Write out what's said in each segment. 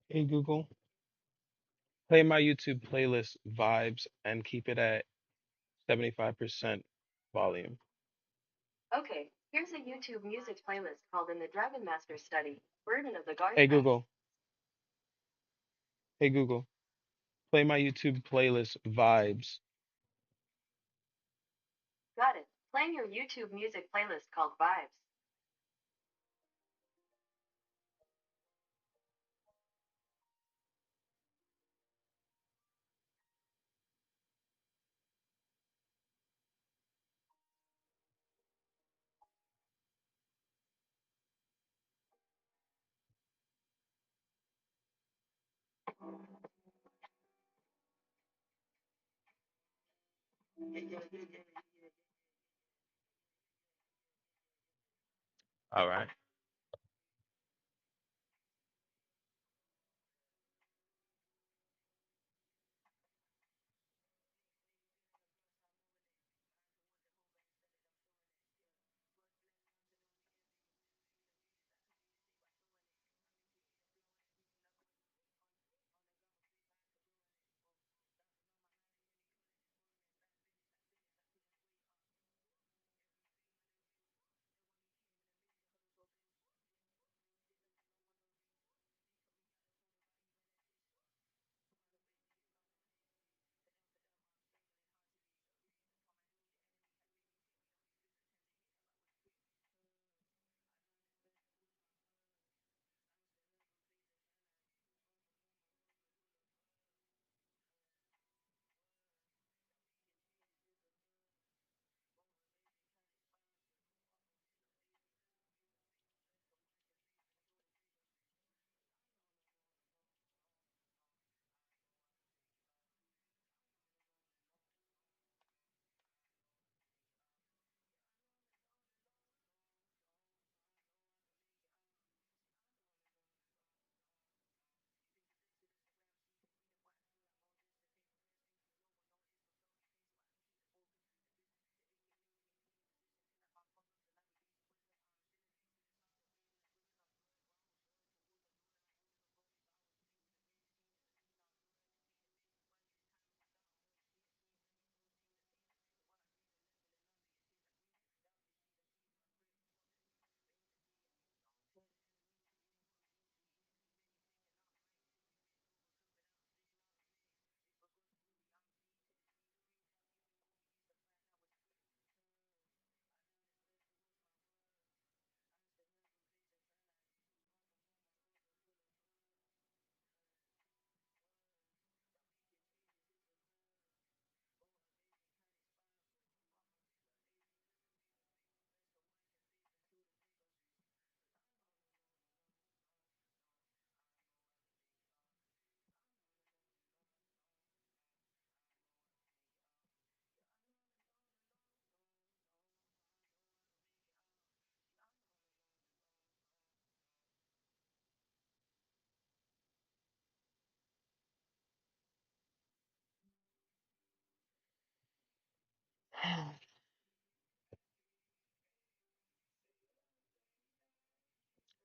Hey Google, play my YouTube playlist Vibes and keep it at 75% volume. Okay, here's a YouTube music playlist called In the Dragon Master Study, Burden of the Hey Guardian. Google, hey Google, play my YouTube playlist Vibes. Got it. Playing your YouTube music playlist called Vibes. All right.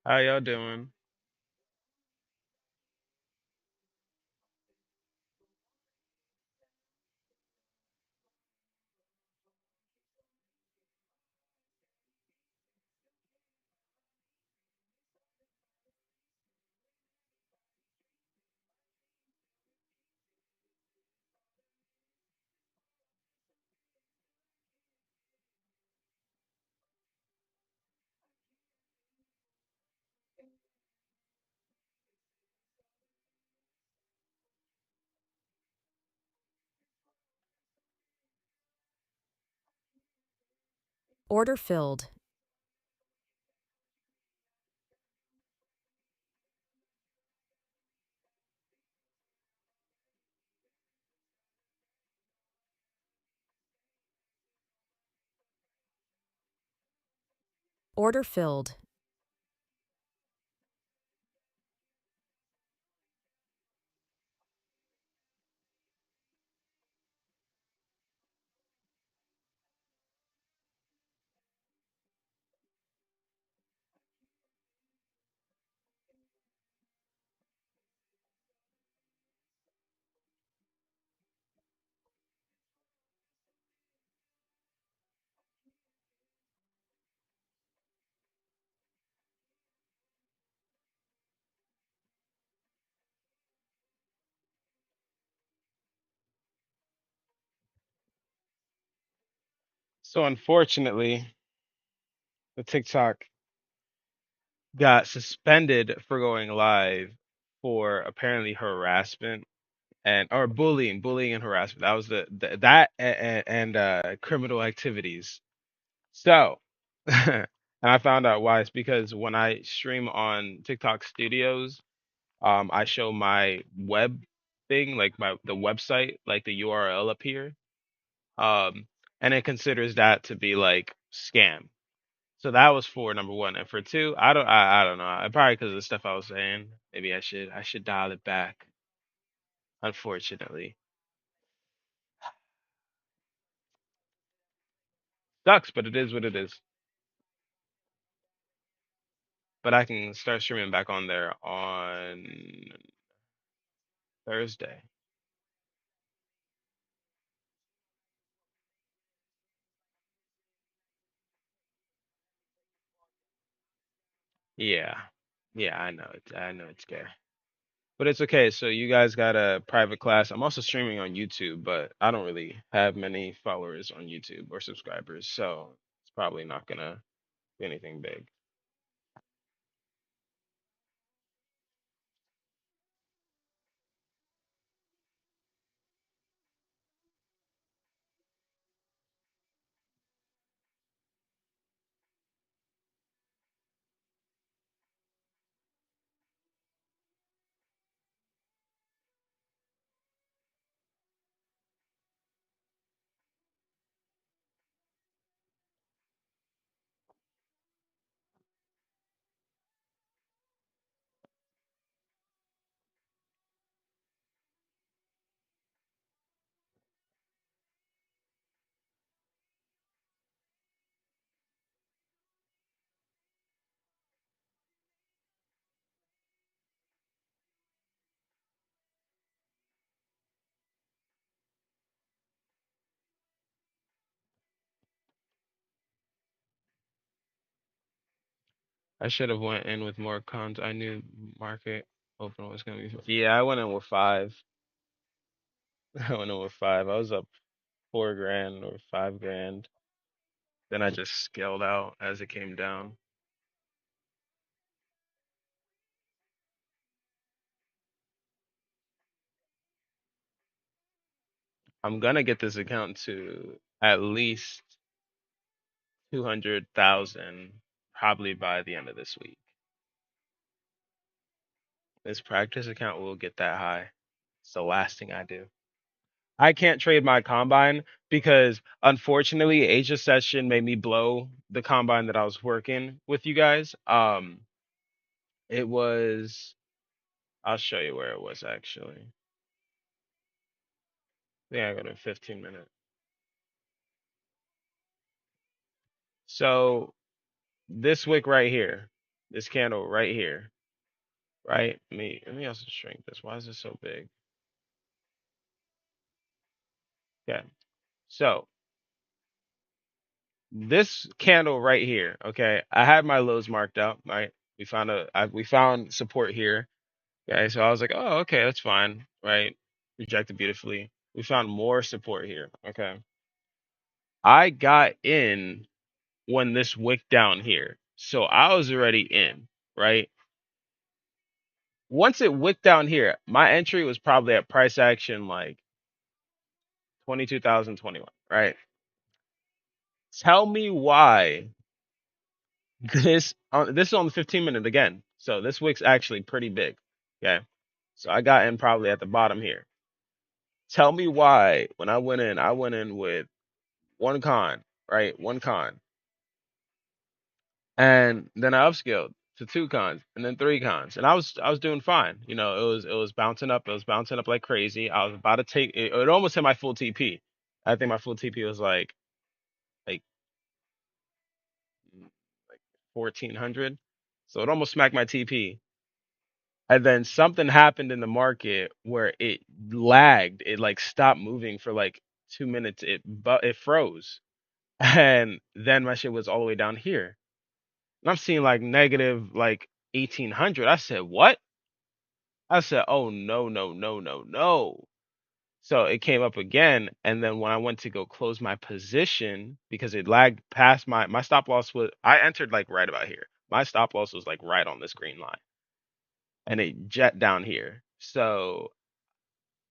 How y'all doing? Order filled. Order filled. So unfortunately, the TikTok got suspended for going live for apparently harassment and or bullying and harassment. That was the that and criminal activities. So, and I found out why. It's because when I stream on TikTok Studios, I show my web thing, like my the website, like the URL up here, um, and it considers that to be like scam. So that was for number one, and for two, I don't know. Probably because of the stuff I was saying. Maybe I should dial it back. Unfortunately, sucks, but it is what it is. But I can start streaming back on there on Thursday. Yeah. Yeah, I know it. I know it's gay. But it's okay. So you guys got a private class. I'm also streaming on YouTube, but I don't really have many followers on YouTube or subscribers, so it's probably not gonna be anything big. I should have went in with more cons. I knew market open was gonna be. Yeah, I went in with five. I went in with five. I was up 4 grand or 5 grand. Then I just scaled out as it came down. I'm gonna get this account to at least 200,000 probably by the end of this week. This practice account will get that high. It's the last thing I do. I can't trade my combine because unfortunately Asia session made me blow the combine that I was working with you guys. It was I'll show you where it was actually. Yeah, I got a 15 minute. So this wick right here, this candle right here, right? Let me also shrink this. Why is this so big? Okay. So this candle right here, okay, I had my lows marked out, right? We found support here. Okay, so I was like, oh, okay, that's fine, right? Rejected beautifully. We found more support here. Okay. I got in when this wick down here. So I was already in, right? Once it wicked down here, my entry was probably at price action like 22,021, right? Tell me why this is on the 15 minute again. So this wick's actually pretty big. Okay. So I got in probably at the bottom here. Tell me why when I went in with one con, right? One con. And then I upscaled to two cons and then three cons. And I was doing fine. You know, it was bouncing up. It was bouncing up like crazy. I was about to take it, it almost hit my full TP. I think my full TP was like like 1400. So it almost smacked my TP. And then something happened in the market where it lagged. It like stopped moving for like 2 minutes. It froze. And then my shit was all the way down here. And I'm seeing like negative like 1800. I said, what? I said, oh no, no, no, no, no. So it came up again, and then when I went to go close my position because it lagged past my stop loss was I entered like right about here. My stop loss was like right on this green line, and it jet down here. So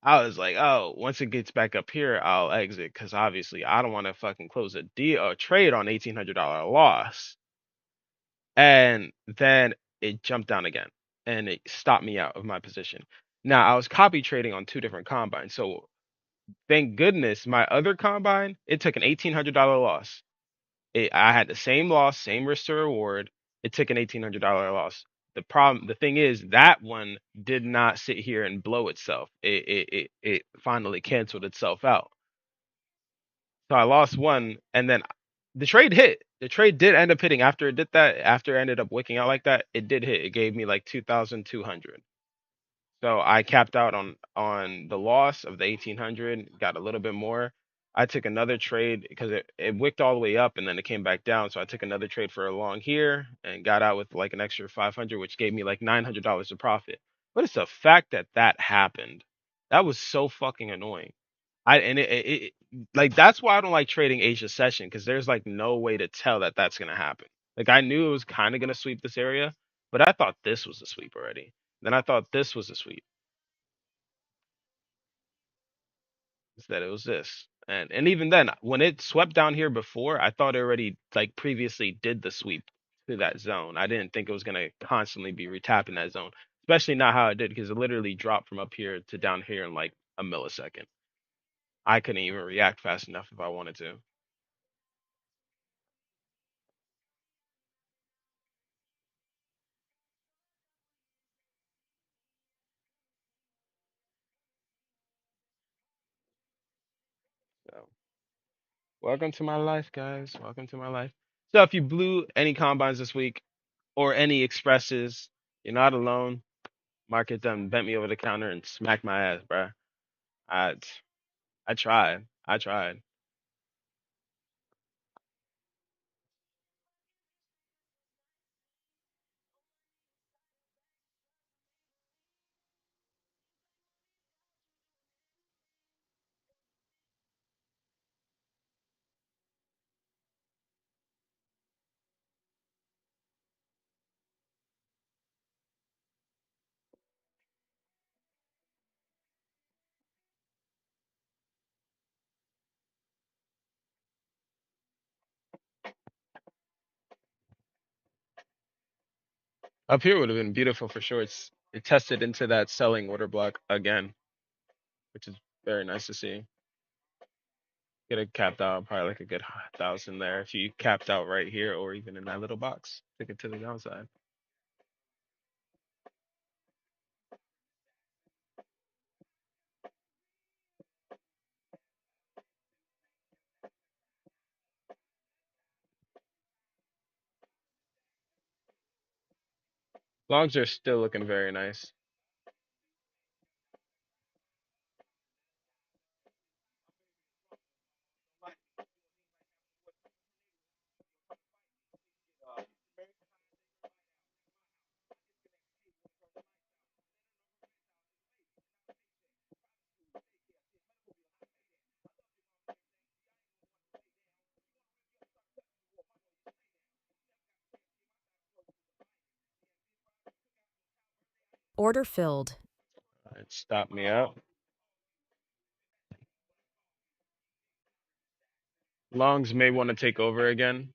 I was like, oh, once it gets back up here, I'll exit because obviously I don't want to fucking close a deal or trade on $1,800 loss. And then it jumped down again, and it stopped me out of my position. Now I was copy trading on two different combines, so thank goodness my other combine, it took an $1,800 loss. I had the same loss, same risk to reward. It took an $1,800 loss. The thing is, that one did not sit here and blow itself. It finally canceled itself out. So I lost one, and then the trade hit. The trade did end up hitting after it did that. After it ended up wicking out like that, it did hit. It gave me like 2,200. So I capped out on the loss of the 1,800, got a little bit more. I took another trade because it wicked all the way up and then it came back down. So I took another trade for a long here and got out with like an extra 500, which gave me like $900 of profit. But it's the fact that that happened. That was so fucking annoying. Like that's why I don't like trading Asia session because there's like no way to tell that that's gonna happen. Like I knew it was kind of gonna sweep this area, but I thought this was a sweep already. Then I thought this was a sweep. Instead, it was this. And even then, when it swept down here before, I thought it already like previously did the sweep to that zone. I didn't think it was gonna constantly be retapping that zone, especially not how it did because it literally dropped from up here to down here in like a millisecond. I couldn't even react fast enough if I wanted to. So, welcome to my life, guys. Welcome to my life. So, if you blew any combines this week or any expresses, you're not alone. Market done bent me over the counter and smacked my ass, bruh. I I tried. I tried. Up here would have been beautiful for sure. It tested into that selling order block again, which is very nice to see. Get a capped out probably like a good 1,000 there if you capped out right here or even in that little box. Took it to the downside. Longs are still looking very nice. Order filled. It stopped me out. Longs may want to take over again.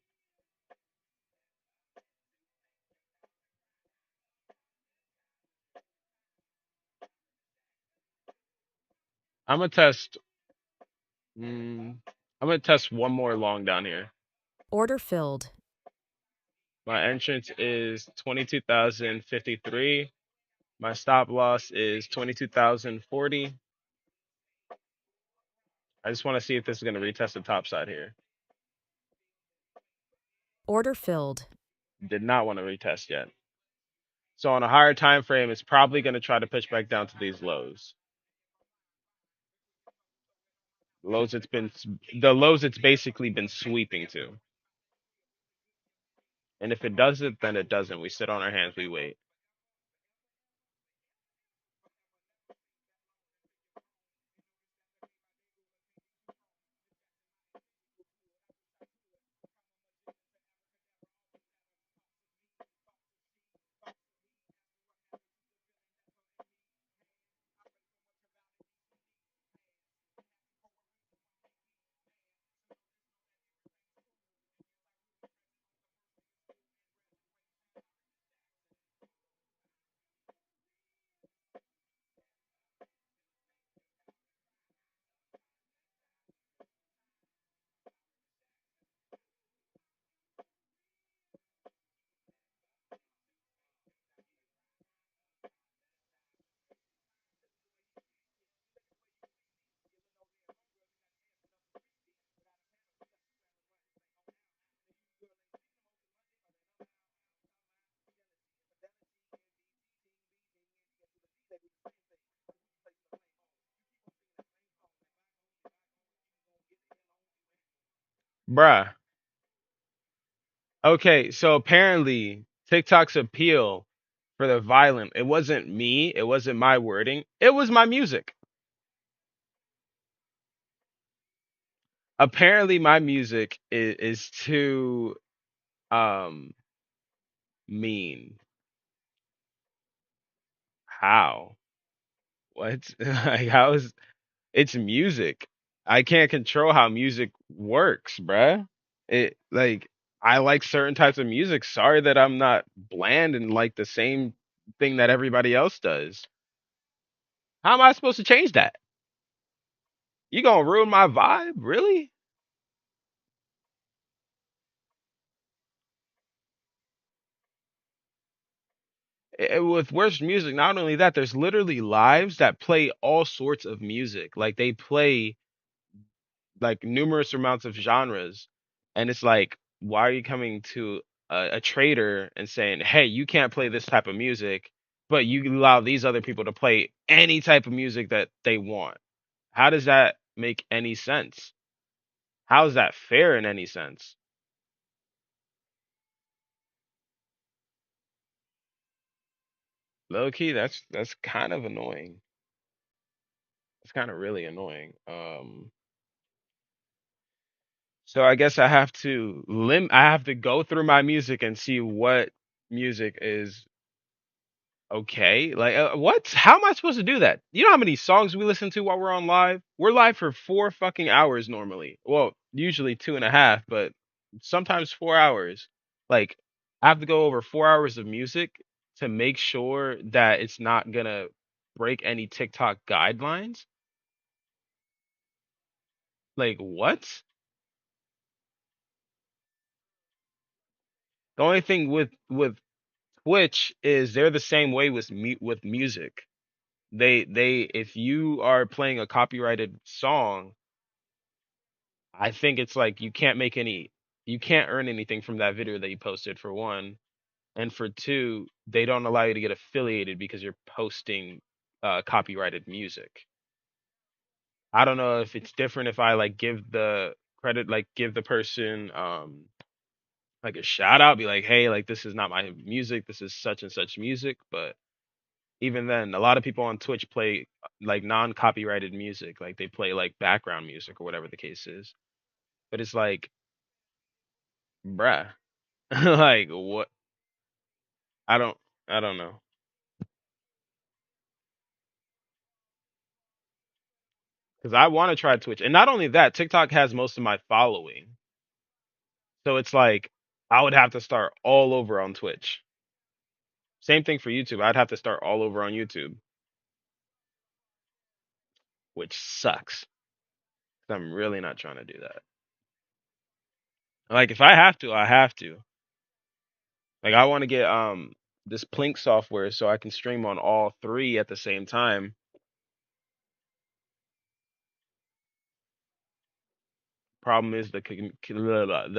I'm gonna test. I'm gonna test one more long down here. Order filled. My entrance is 22,053. My stop loss is 22,040. I just want to see if this is gonna retest the top side here. Order filled. Did not want to retest yet. So on a higher time frame, it's probably gonna try to pitch back down to these lows. Lows it's been the lows it's basically been sweeping to. And if it does it, then it doesn't. We sit on our hands, we wait. bruh. Okay, so apparently TikTok's appeal for the violent, it wasn't me, it wasn't my wording, it was my music. Apparently my music is too um mean. How? What? Like how is it's music. I can't control how music works, bruh. It like I like certain types of music. Sorry that I'm not bland and like the same thing that everybody else does. How am I supposed to change that? You gonna ruin my vibe? Really? With worst music, not only that, there's literally lives that play all sorts of music. Like they play like numerous amounts of genres, and it's like, why are you coming to a trader and saying, "Hey, you can't play this type of music," but you allow these other people to play any type of music that they want? How does that make any sense? How is that fair in any sense? Low key, that's kind of annoying. It's kind of really annoying. So I guess I have to go through my music and see what music is okay. Like what? How am I supposed to do that? You know how many songs we listen to while we're on live? We're live for 4 fucking hours normally. Well, usually 2.5, but sometimes 4 hours. Like I have to go over 4 hours of music to make sure that it's not gonna break any TikTok guidelines. Like what? The only thing with Twitch is they're the same way with music. They if you are playing a copyrighted song, I think it's like you can't earn anything from that video that you posted for one, and for two, they don't allow you to get affiliated because you're posting copyrighted music. I don't know if it's different if I like give the credit, like give the person like a shout out, be like, hey, like this is not my music, this is such and such music, but even then, a lot of people on Twitch play like non-copyrighted music, like they play like background music or whatever the case is. But it's like, bruh, like what? I don't, I don't know. Because I want to try Twitch, and not only that, TikTok has most of my following, so it's like I would have to start all over on Twitch. Same thing for YouTube. I'd have to start all over on YouTube, which sucks. 'Cause I'm really not trying to do that. Like if I have to, I have to. Like I want to get this Plink software so I can stream on all three at the same time. Problem is the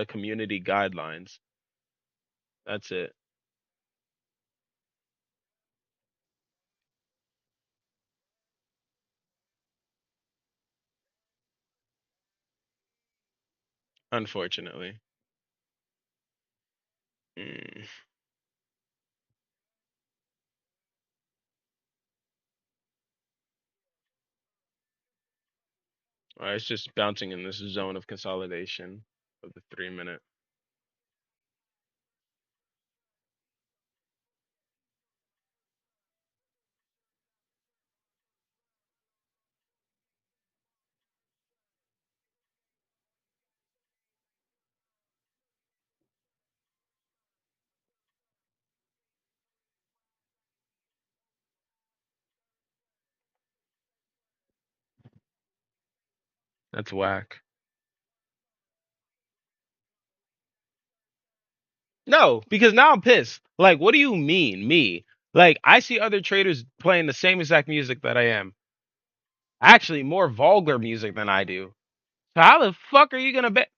community guidelines. That's it. Unfortunately. Mm. It's just bouncing in this zone of consolidation of the 3 minute. That's whack. No, because now I'm pissed. Like, what do you mean, me? Like, I see other traders playing the same exact music that I am. Actually, more vulgar music than I do. So how the fuck are you gonna bet?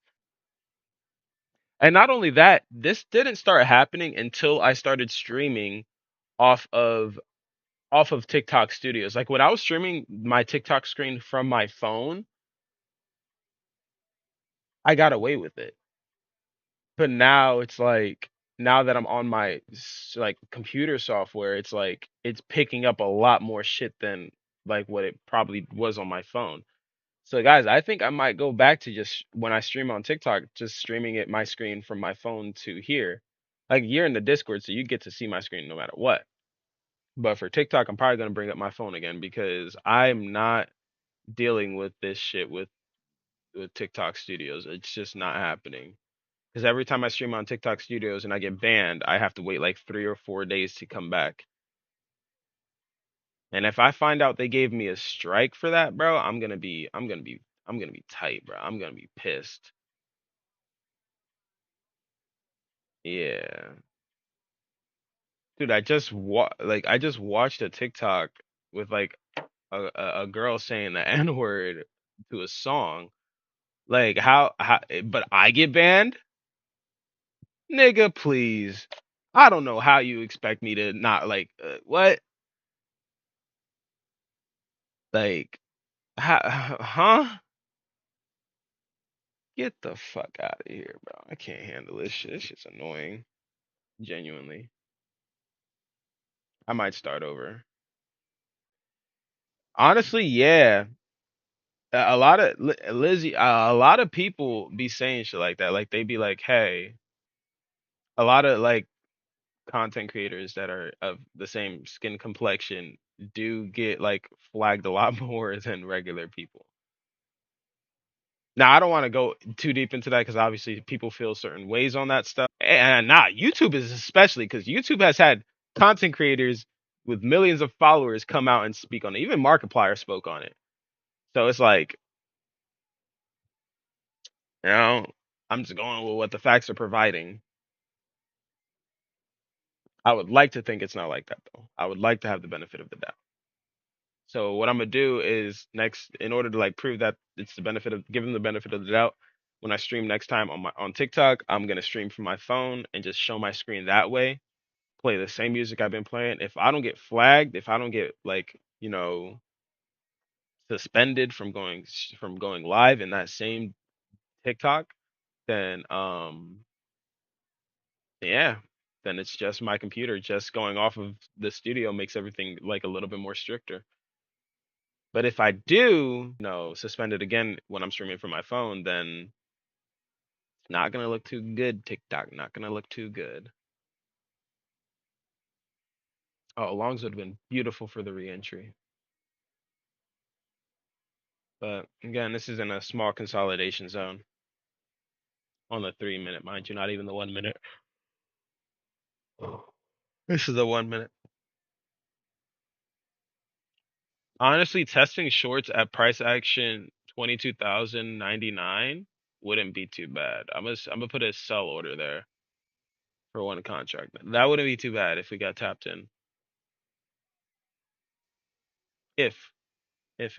And not only that, this didn't start happening until I started streaming off of off of TikTok Studios. Like when I was streaming my TikTok screen from my phone, I got away with it. But now it's like now that I'm on my like computer software, it's like it's picking up a lot more shit than like what it probably was on my phone. So guys, I think I might go back to just when I stream on TikTok, just streaming it my screen from my phone to here. Like you're in the Discord, so you get to see my screen no matter what. But for TikTok, I'm probably gonna bring up my phone again because I'm not dealing with this shit with TikTok Studios. It's just not happening. Because every time I stream on TikTok Studios and I get banned, I have to wait like 3 or 4 days to come back. And if I find out they gave me a strike for that, bro, I'm gonna be tight, bro. I'm gonna be pissed. Yeah. Dude, I just watched a TikTok with like a girl saying the N-word to a song. Like how but I get banned? Nigga, please. I don't know how you expect me to not like what? Like huh? Get the fuck out of here, bro. I can't handle this shit. This shit's annoying. Genuinely. I might start over. Honestly, yeah. A lot of Lizzie, a lot of people be saying shit like that. Like they be like, "Hey," a lot of like content creators that are of the same skin complexion do get like flagged a lot more than regular people. Now, I don't want to go too deep into that because obviously people feel certain ways on that stuff. And nah, YouTube is especially because YouTube has had content creators with millions of followers come out and speak on it. Even Markiplier spoke on it. So it's like, you know, I'm just going with what the facts are providing. I would like to think it's not like that though. I would like to have the benefit of the doubt. So what I'm gonna do is next, in order to like prove that it's the benefit of give them the benefit of the doubt, when I stream next time on TikTok, I'm gonna stream from my phone and just show my screen that way. Play the same music I've been playing. If I don't get flagged, if I don't get like suspended from going live in that same TikTok, then yeah, then it's just my computer just going off of the studio makes everything like a little bit more stricter. But if I do, suspended again when I'm streaming from my phone, then it's not gonna look too good. TikTok not gonna look too good. Oh, Longs would have been beautiful for the reentry. But again, this is in a small consolidation zone on the 3 minute, mind you, not even the 1 minute. This is the 1 minute. Honestly, testing shorts at price action 22,099 wouldn't be too bad. I'm gonna put a sell order there for one contract. That wouldn't be too bad if we got tapped in. If, if.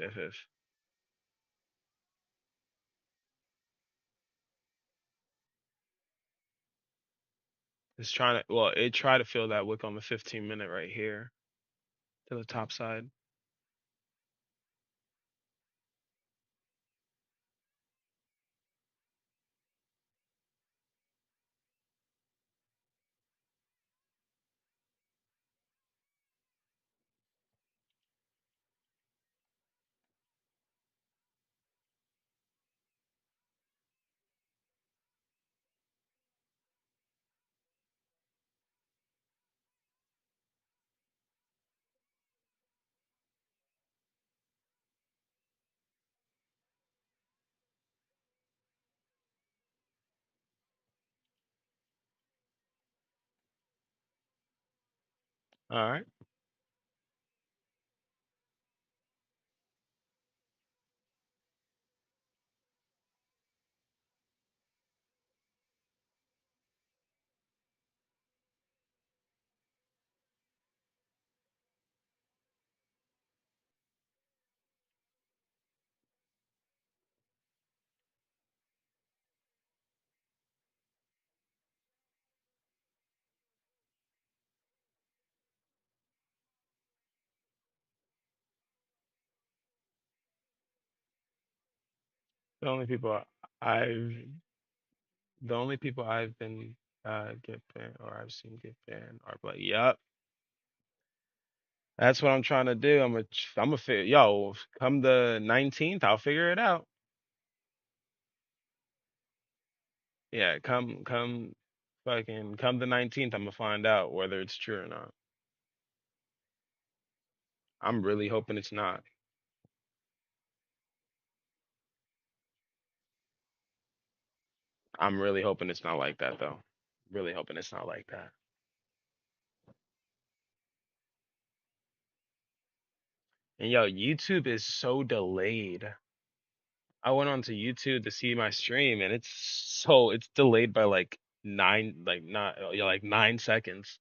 It's trying to, well, it tried to fill that wick on the 15 minute right here to the top side. All right. The only people I've the only people I've been get banned or I've seen get banned are like, yup, that's what I'm trying to do. I'm a figure. Yo, come the 19th, I'll figure it out. Yeah, come the 19th, I'm gonna find out whether it's true or not. I'm really hoping it's not. I'm really hoping it's not like that though. Really hoping it's not like that. And yo, YouTube is so delayed. I went onto YouTube to see my stream and it's delayed by like not yeah, like 9 seconds,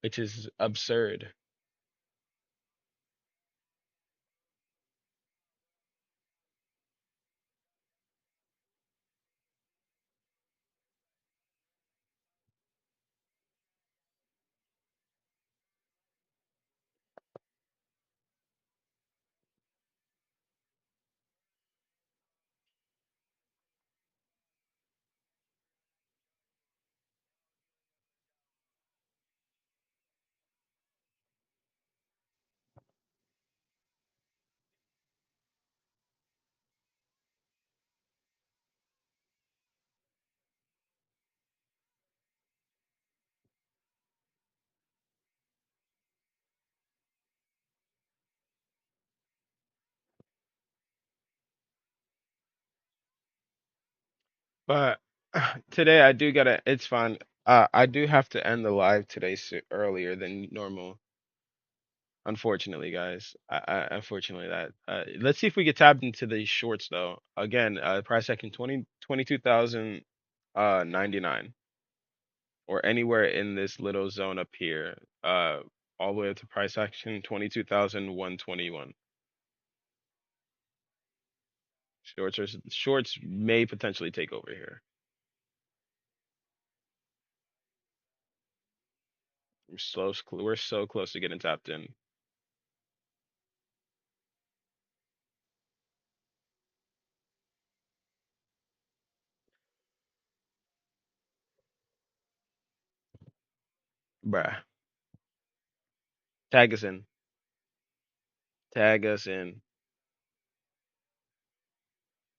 which is absurd. But today I do gotta. It's fine. I do have to end the live today earlier than normal. Unfortunately, guys. Unfortunately that. Let's see if we get tapped into these shorts though. Again, price action 22,000 99 or anywhere in this little zone up here. All the way up to price action 22,121. Shorts may potentially take over here. We're so close to getting tapped in. Bruh. Tag us in. Tag us in.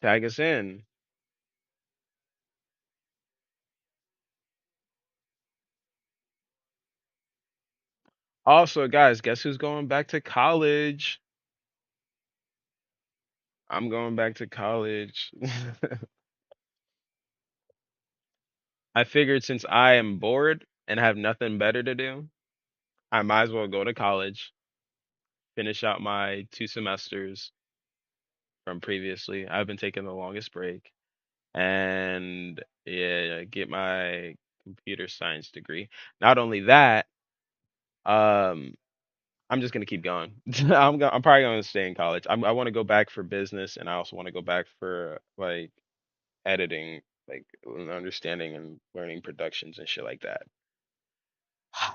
Tag us in. Also, guys, guess who's going back to college? I'm going back to college. I figured since I am bored and have nothing better to do, I might as well go to college, finish out my 2 semesters from previously. I've been taking the longest break and yeah, get my computer science degree. Not only that, um, I'm just gonna keep going. I'm probably gonna stay in college. I want to go back for business, and I also want to go back for like editing, like understanding and learning productions and shit like that.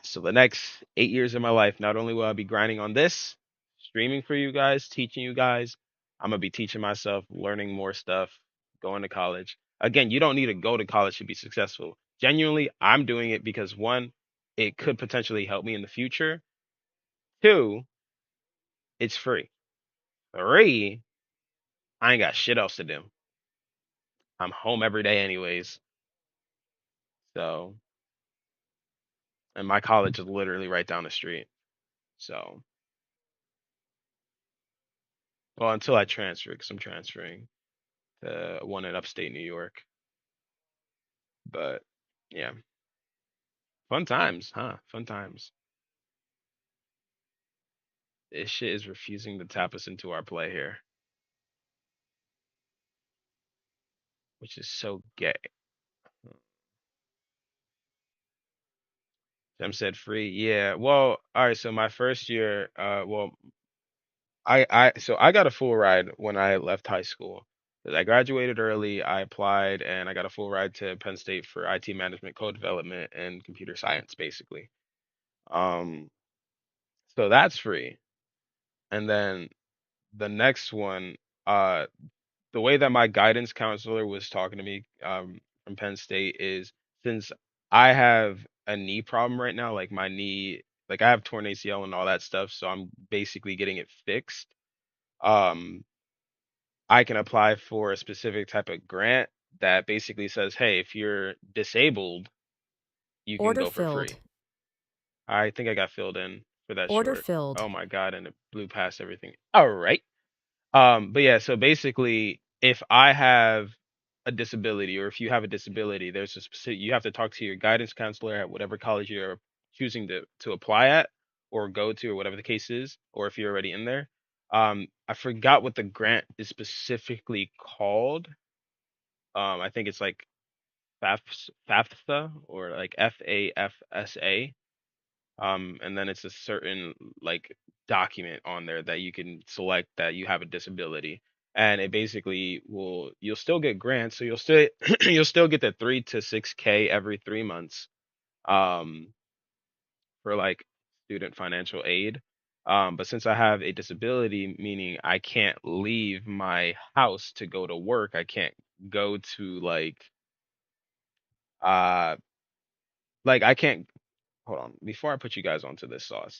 So the next 8 years of my life, not only will I be grinding on this, streaming for you guys, teaching you guys, I'm gonna be teaching myself, learning more stuff, going to college. Again, you don't need to go to college to be successful. Genuinely, I'm doing it because one, it could potentially help me in the future. Two, it's free. Three, I ain't got shit else to do. I'm home every day anyways. So, and my college is literally right down the street. So, well, until I transfer, because I'm transferring to one in upstate New York. But yeah, fun times, huh? Fun times. This shit is refusing to tap us into our play here, which is so gay. Them said free. Yeah. Well, all right. So my first year, well, so I got a full ride when I left high school. 'Cause I graduated early, I applied, and I got a full ride to Penn State for IT management, code development, and computer science, basically. Um, so that's free. And then the next one, uh, the way that my guidance counselor was talking to me from Penn State is, since I have a knee problem right now, like my knee, like I have torn ACL and all that stuff, so I'm basically getting it fixed. Um, I can apply for a specific type of grant that basically says, hey, if you're disabled, you can Order go for filled. free. I think I got filled in for that Order short. filled. Oh my God, and it blew past everything. All right. But yeah, so basically, if I have a disability, or if you have a disability, there's a specific, you have to talk to your guidance counselor at whatever college you're choosing to apply at or go to, or whatever the case is, or if you're already in there. I forgot what the grant is specifically called. I think it's like FAFSA, or like FAFSA. And then it's a certain like document on there that you can select that you have a disability, and it basically will, you'll still get grants, so you'll still you'll still get the 3 to 6K every 3 months, um, for like student financial aid. But since I have a disability, meaning I can't leave my house to go to work, I can't go to uh like I can't, hold on, before I put you guys onto this sauce.